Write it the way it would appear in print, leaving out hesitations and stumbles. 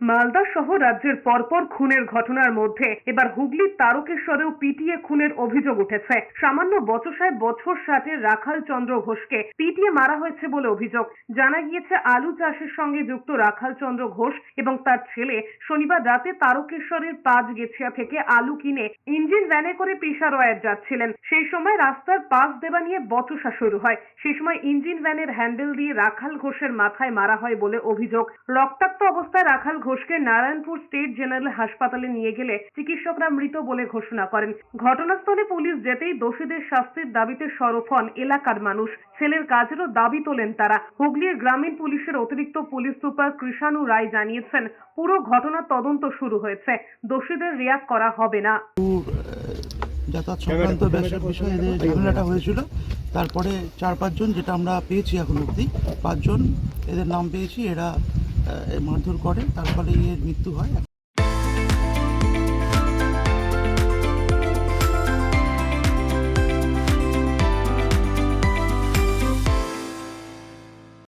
মালদা সহ রাজ্যের পরপর খুনের ঘটনার মধ্যে এবার হুগলির তারকেশ্বরেও পিটিয়ে খুনের অভিযোগ উঠেছে। সামান্য বচসায় বছর 60-এর রাখাল চন্দ্র ঘোষকে পিটিয়ে মারা হয়েছে বলে অভিযোগ। জানা গিয়েছে, আলু চাষের সঙ্গে যুক্ত রাখাল চন্দ্র ঘোষ এবং তার ছেলে শনিবার রাতে তারকেশ্বরের পাঁচগেছিয়া থেকে আলু কিনে ইঞ্জিন ভ্যানে করে পিসারোয়ায় যাচ্ছিলেন। সেই সময় রাস্তার পাশ দেওয়া নিয়ে বচসা শুরু হয়। সেই সময় ইঞ্জিন ভ্যানের হ্যান্ডেল দিয়ে রাখাল ঘোষের মাথায় মারা হয় বলে অভিযোগ। রক্তাক্ত অবস্থায় রাখাল ঘোষকে নারায়ণপুর স্টেট জেনারেল হাসপাতালে নিয়ে গেলে চিকিৎসকরা মৃত বলে ঘোষণা করেন। ঘটনাস্থলে পুলিশ যেতেই দোষীদের শাস্তির দাবিতে সরব হন এলাকার মানুষ। ছেলের কাজেরও দাবি তোলেন তারা। হুগলির গ্রামীণ পুলিশের অতিরিক্ত পুলিশ সুপার কৃষাণু রায় জানিয়েছেন, পুরো ঘটনার তদন্ত শুরু হয়েছে, দোষীদের রেয়া করা হবে না। যাতায়াত সংক্রান্ত বিষয়ে এদের ঝামেলাটা হয়েছিল। তারপরে 4-5 জন, যেটা আমরা পেয়েছি এখন অবধি 5 জন এদের নাম পেয়েছি, এরা মারধর করে, তার ফলে এর মৃত্যু হয়।